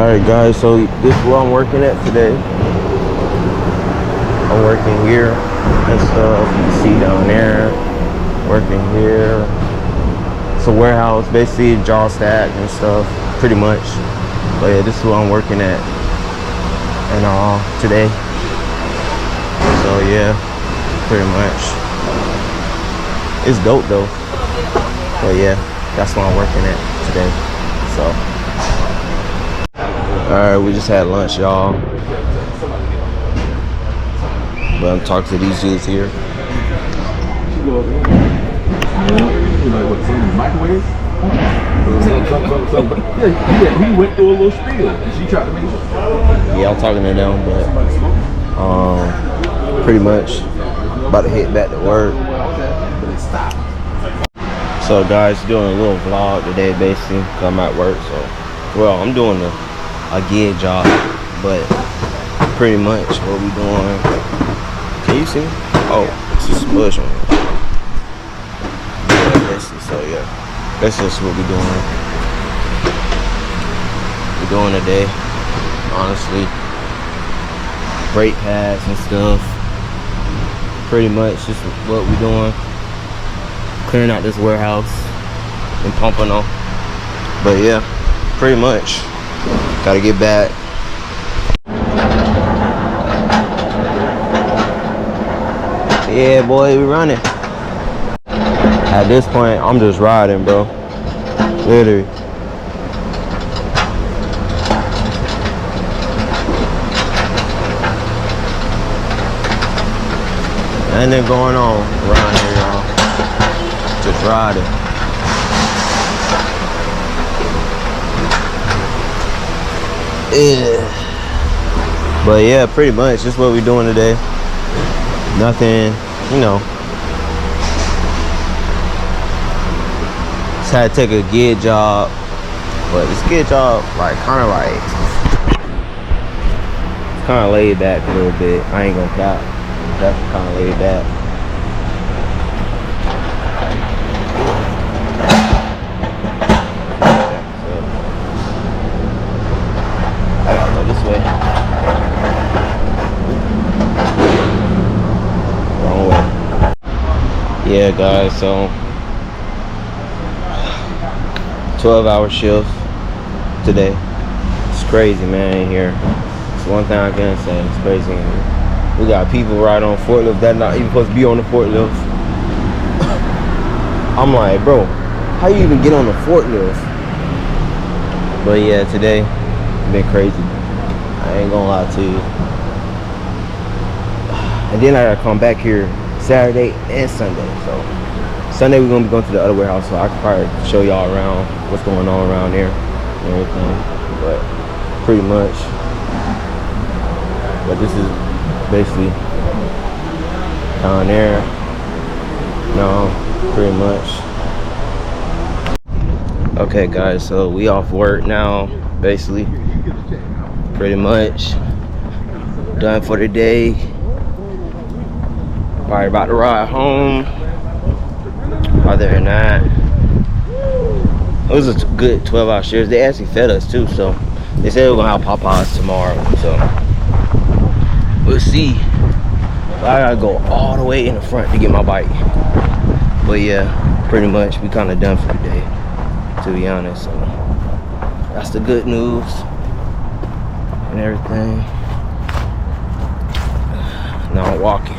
Alright guys, so this is where I'm working at today. I'm working here and stuff. You can see down there. Working here. It's a warehouse, basically jaw stack and stuff, pretty much. But yeah, this is what I'm working at and today. So yeah, pretty much. It's dope though. But yeah, that's what I'm working at today. So alright, we just had lunch, y'all. But I'm talking to these dudes here. Microwave? He went through a little spiel. She tried to make it. Yeah, I'm talking to them, but pretty much about to head back to work. So guys, doing a little vlog today basically, cause I'm at work. So well, I'm doing a gig job, but pretty much what we doing. Can you see? Oh, it's just bush on it. So yeah, that's just what we're doing. We're doing today, honestly. Brake pads and stuff. Pretty much just what we're doing. Clearing out this warehouse in Pompano. But yeah, pretty much. Gotta get back. Yeah, boy, we running. At this point, I'm just riding, bro. Literally. Anything going on around here, y'all. Just riding. Yeah. But yeah, pretty much just what we're doing today. Nothing, you know. Just had to take a gig job, but this gig job, like, kind of laid back a little bit. I ain't gonna cap. Definitely kind of laid back. I gotta go this way. Wrong way. Yeah, guys. So 12-hour shift today. It's crazy, man, in here. It's one thing I can say. It's crazy in here. We got people riding on forklift that not even supposed to be on the forklift. I'm like, bro, how you even get on the forklift? But yeah, today it's been crazy. I ain't gonna lie to you. And then I gotta come back here Saturday and Sunday. So Sunday we're gonna be going to the other warehouse, so I can probably show y'all around what's going on around there and everything. But pretty much. But this is basically down there. No, pretty much. Okay guys, so we off work now, basically. Pretty much done for the day. Probably about to ride home. Other than that, it was a good 12-hour shift. They actually fed us too, so they said we're gonna have Popeyes tomorrow, so we'll see. I gotta go all the way in the front to get my bike. But yeah, pretty much we kind of done for the day, to be honest. So that's the good news and everything. Now I'm walking.